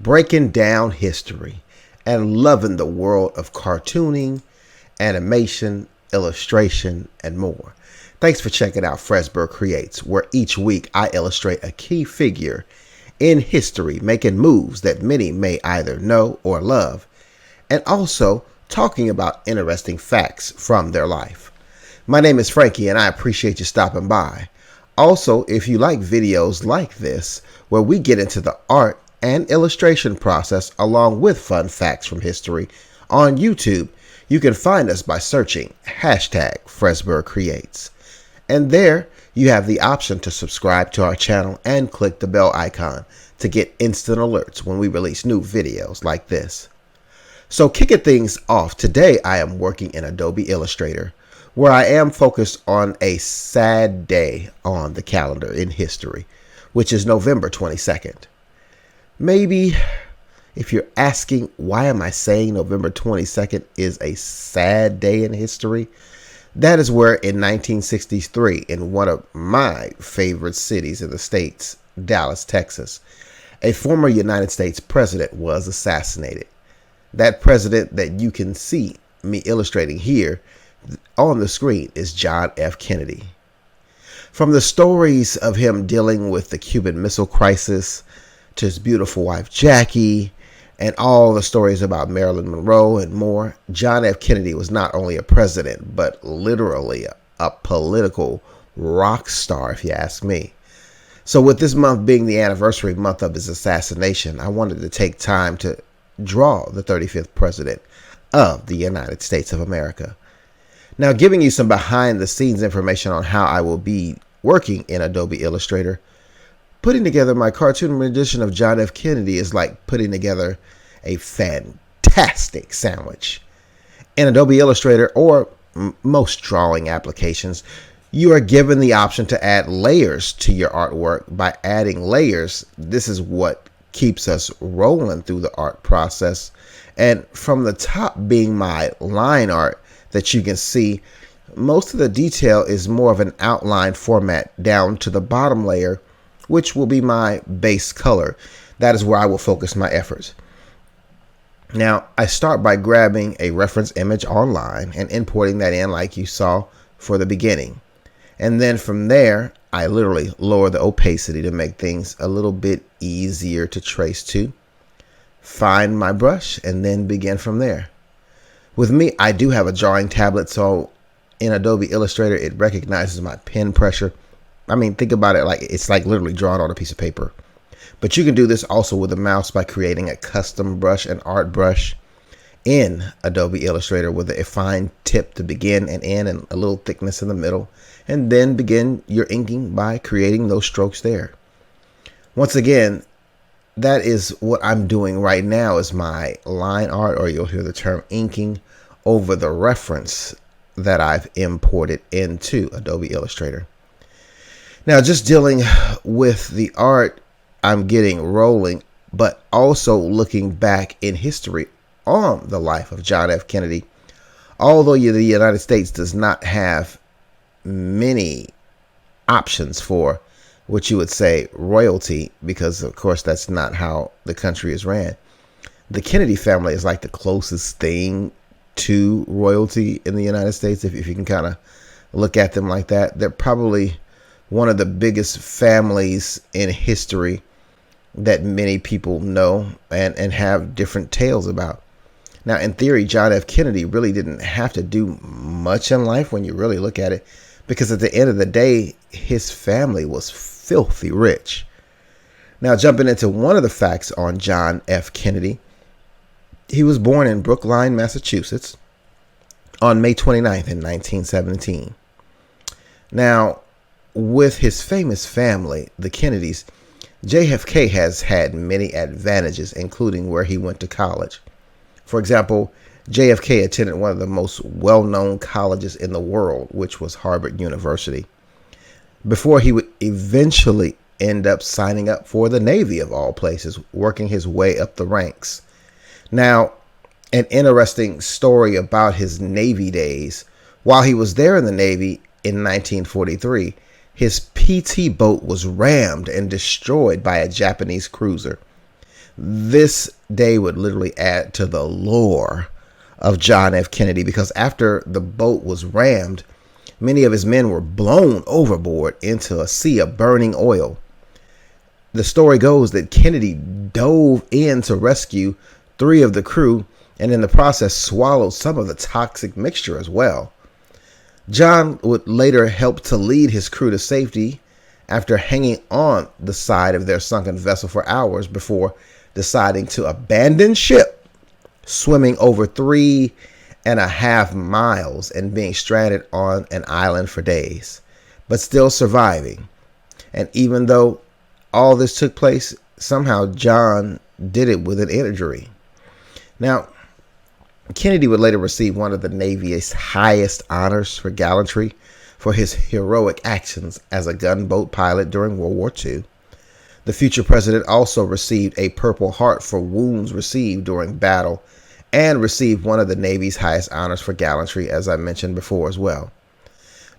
breaking down history, and loving the world of cartooning, animation, illustration, and more. Thanks for checking out Fresberg Creates, where each week I illustrate a key figure in history making moves that many may either know or love, and also talking about interesting facts from their life. My name is Frankie, and I appreciate you stopping by. Also, if you like videos like this, where we get into the art and illustration process along with fun facts from history on YouTube, you can find us by searching hashtag Fresberg Creates. And there you have the option to subscribe to our channel and click the bell icon to get instant alerts when we release new videos like this. So kicking things off, today I am working in Adobe Illustrator, where I am focused on a sad day on the calendar in history, which is November 22nd. Maybe if you're asking why am I saying November 22nd is a sad day in history, that is where in 1963, in one of my favorite cities in the States, Dallas, Texas, a former United States president was assassinated. That president that you can see me illustrating here on the screen is John F. Kennedy. From the stories of him dealing with the Cuban Missile Crisis to his beautiful wife Jackie, and all the stories about Marilyn Monroe and more, John F. Kennedy was not only a president, but literally a political rock star, if you ask me. So with this month being the anniversary month of his assassination, I wanted to take time to draw the 35th president of the United States of America. Now, giving you some behind the scenes information on how I will be working in Adobe Illustrator, putting together my cartoon rendition of John F. Kennedy is like putting together a fantastic sandwich. In Adobe Illustrator or most drawing applications, you are given the option to add layers to your artwork. By adding layers, this is what keeps us rolling through the art process. And from the top being my line art that you can see, most of the detail is more of an outline format down to the bottom layer, which will be my base color. That is where I will focus my efforts. Now, I start by grabbing a reference image online and importing that in like you saw for the beginning. And then from there, I literally lower the opacity to make things a little bit easier to trace to. Find my brush and then begin from there. With me, I do have a drawing tablet, so in Adobe Illustrator, it recognizes my pen pressure. I mean, think about it like it's like literally drawing on a piece of paper. But you can do this also with a mouse by creating a custom brush, an art brush in Adobe Illustrator with a fine tip to begin and end and a little thickness in the middle. And then begin your inking by creating those strokes there. Once again, that is what I'm doing right now is my line art, or you'll hear the term inking, over the reference that I've imported into Adobe Illustrator. Now, just dealing with the art, I'm getting rolling, but also looking back in history on the life of John F. Kennedy. Although the United States does not have many options for what you would say royalty, because of course that's not how the country is ran. The Kennedy family is like the closest thing to royalty in the United States. If you can kind of look at them like that, they're probably one of the biggest families in history that many people know and have different tales about. Now, in theory, John F. Kennedy really didn't have to do much in life when you really look at it, because at the end of the day, his family was filthy rich. Now, jumping into one of the facts on John F. Kennedy, he was born in Brookline, Massachusetts on May 29th in 1917. Now, with his famous family, the Kennedys, JFK has had many advantages, including where he went to college. For example, JFK attended one of the most well-known colleges in the world, which was Harvard University, before he would eventually end up signing up for the Navy of all places, working his way up the ranks. Now, an interesting story about his Navy days. While he was there in the Navy in 1943, his PT boat was rammed and destroyed by a Japanese cruiser. This day would literally add to the lore of John F. Kennedy, because after the boat was rammed, many of his men were blown overboard into a sea of burning oil. The story goes that Kennedy dove in to rescue 3 of the crew, and in the process swallowed some of the toxic mixture as well. John would later help to lead his crew to safety after hanging on the side of their sunken vessel for hours before deciding to abandon ship, swimming over 3.5 miles and being stranded on an island for days, but still surviving. And even though all this took place, somehow John did it with an injury. Now, Kennedy would later receive one of the Navy's highest honors for gallantry for his heroic actions as a gunboat pilot during World War II. The future president also received a Purple Heart for wounds received during battle, and received one of the Navy's highest honors for gallantry, as I mentioned before as well.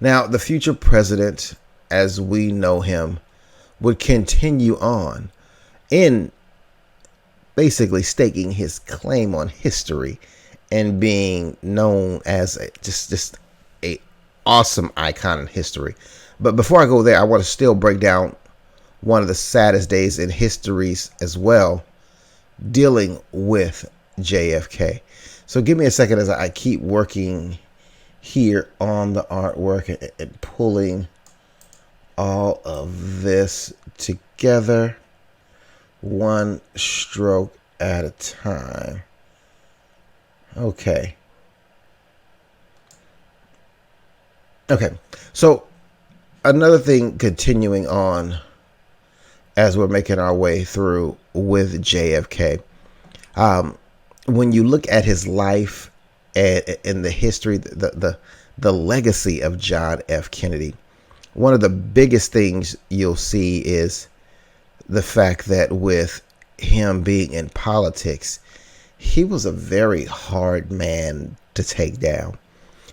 Now, the future president, as we know him, would continue on in basically staking his claim on history and being known as just a awesome icon in history. But before I go there, I want to still break down one of the saddest days in histories as well, dealing with JFK. So give me a second as I keep working here on the artwork and pulling all of this together, one stroke at a time. Okay, so another thing, continuing on as we're making our way through with JFK, when you look at his life and the history, the legacy of John F. Kennedy, one of the biggest things you'll see is the fact that with him being in politics, he was a very hard man to take down.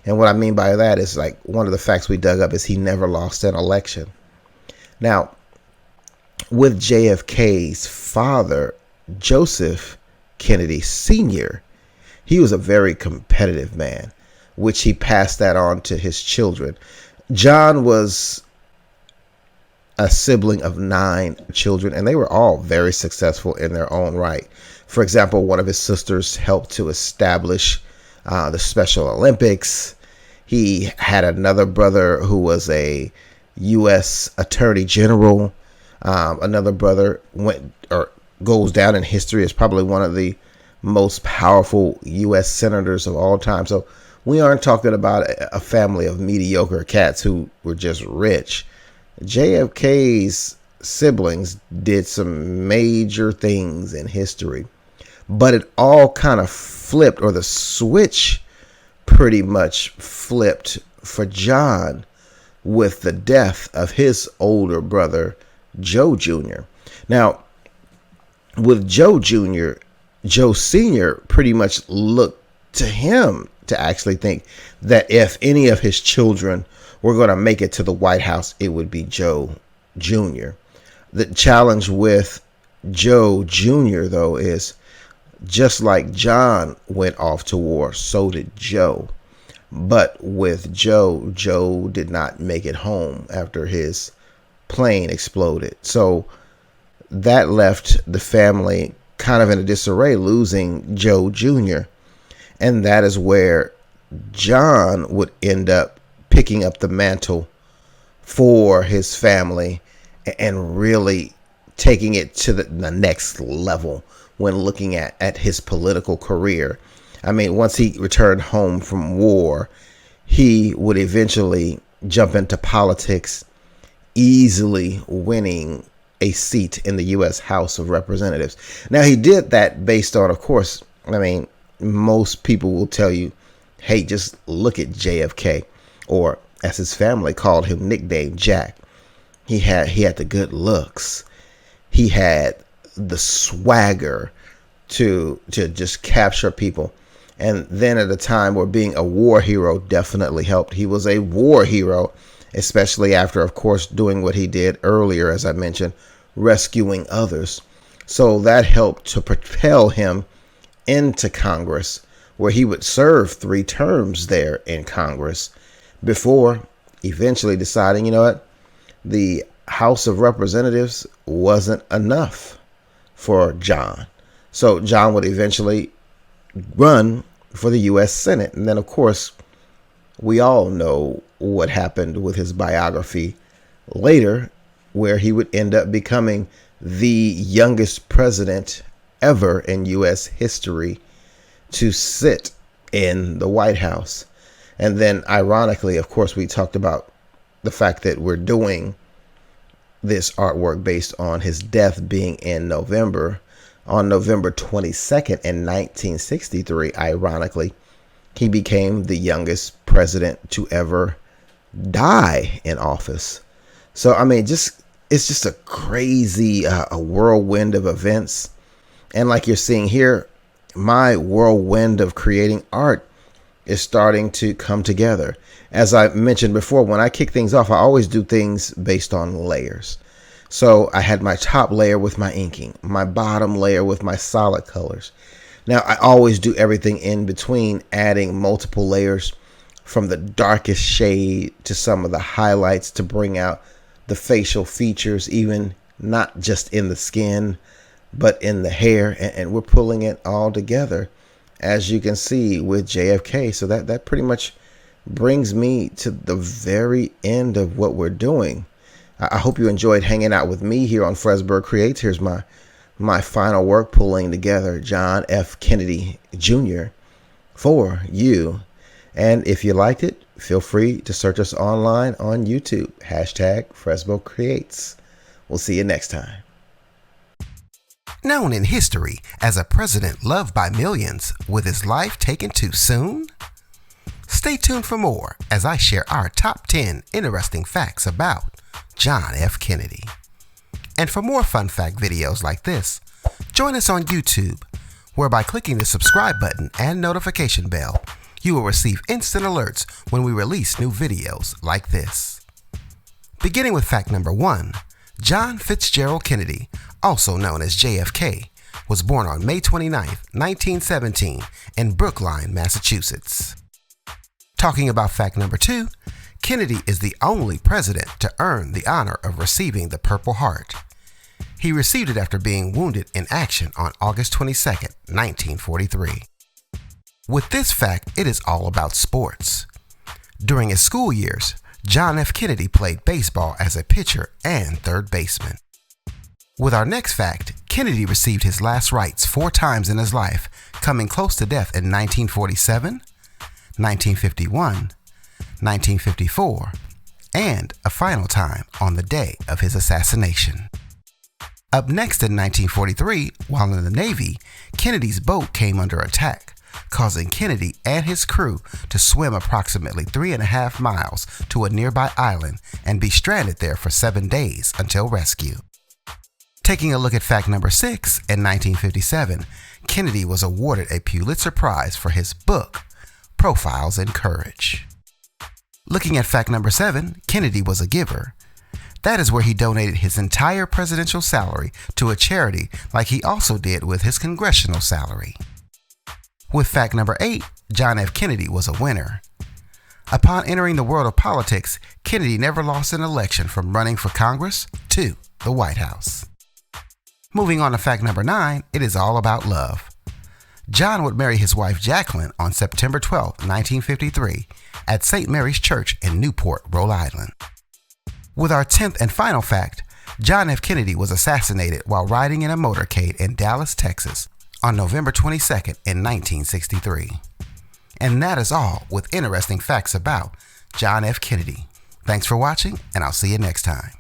And what I mean by that is, like, one of the facts we dug up is he never lost an election. Now, with JFK's father, Joseph Kennedy Sr., he was a very competitive man, which he passed that on to his children. John was a sibling of 9 children, and they were all very successful in their own right. For example, one of his sisters helped to establish the Special Olympics. He had another brother who was a U.S. Attorney General. Another brother goes down in history as probably one of the most powerful U.S. senators of all time. So we aren't talking about a family of mediocre cats who were just rich. JFK's siblings did some major things in history, but it all kind of flipped, or the switch pretty much flipped for John with the death of his older brother, Joe Jr. Now, with Joe Jr., Joe Sr. pretty much looked to him to actually think that if any of his children were going to make it to the White House, it would be Joe Jr. The challenge with Joe Jr., though, is just like John went off to war, so did Joe. But with Joe, Joe did not make it home after his plane exploded. So that left the family kind of in a disarray, losing Joe Jr. And that is where John would end up picking up the mantle for his family and really taking it to the next level when looking at his political career. I mean, once he returned home from war, he would eventually jump into politics, easily winning a seat in the U.S. House of Representatives. Now, he did that based on, of course, I mean, most people will tell you, hey, just look at JFK, or as his family called him, nicknamed Jack. He had the good looks. He had the swagger to just capture people. And then at a time where being a war hero definitely helped. He was a war hero, especially after, of course, doing what he did earlier, as I mentioned, rescuing others. So that helped to propel him into Congress, where he would serve 3 terms there in Congress before eventually deciding, you know what, the House of Representatives wasn't enough for John. So John would eventually run for the U.S. Senate. And then, of course, we all know what happened with his biography later, where he would end up becoming the youngest president ever in U.S. history to sit in the White House. And then, ironically, of course, we talked about the fact that we're doing this artwork based on his death being in November. On November 22nd in 1963, ironically, he became the youngest president to ever die in office. So, I mean, it's just a crazy a whirlwind of events. And like you're seeing here, my whirlwind of creating art is starting to come together. As I mentioned before, when I kick things off, I always do things based on layers. So I had my top layer with my inking, my bottom layer with my solid colors. Now I always do everything in between, adding multiple layers from the darkest shade to some of the highlights to bring out the facial features, even not just in the skin, but in the hair. And we're pulling it all together, as you can see with JFK. So that pretty much brings me to the very end of what we're doing. I hope you enjoyed hanging out with me here on Fresberg Creates. Here's my final work, pulling together John F. Kennedy Jr. for you. And if you liked it, feel free to search us online on YouTube. #Fresberg Creates. We'll see you next time. Known in history as a president loved by millions with his life taken too soon? Stay tuned for more as I share our top 10 interesting facts about John F. Kennedy. And for more fun fact videos like this, join us on YouTube, where by clicking the subscribe button and notification bell, you will receive instant alerts when we release new videos like this. Beginning with fact number 1, John Fitzgerald Kennedy, also known as JFK, was born on May 29, 1917 in Brookline, Massachusetts. Talking about fact number 2, Kennedy is the only president to earn the honor of receiving the Purple Heart. He received it after being wounded in action on August 22, 1943. With this fact, it is all about sports. During his school years, John F. Kennedy played baseball as a pitcher and third baseman. With our next fact, Kennedy received his last rites 4 times in his life, coming close to death in 1947, 1951, 1954, and a final time on the day of his assassination. Up next in 1943, while in the Navy, Kennedy's boat came under attack, causing Kennedy and his crew to swim approximately 3.5 miles to a nearby island and be stranded there for 7 days until rescue. Taking a look at fact number 6, in 1957, Kennedy was awarded a Pulitzer Prize for his book, Profiles in Courage. Looking at fact number 7, Kennedy was a giver. That is where he donated his entire presidential salary to a charity, like he also did with his congressional salary. With fact number 8, John F. Kennedy was a winner. Upon entering the world of politics, Kennedy never lost an election from running for Congress to the White House. Moving on to fact number 9, it is all about love. John would marry his wife Jacqueline on September 12, 1953, at St. Mary's Church in Newport, Rhode Island. With our 10th and final fact, John F. Kennedy was assassinated while riding in a motorcade in Dallas, Texas, on November 22nd in 1963. And that is all with interesting facts about John F. Kennedy. Thanks for watching, and I'll see you next time.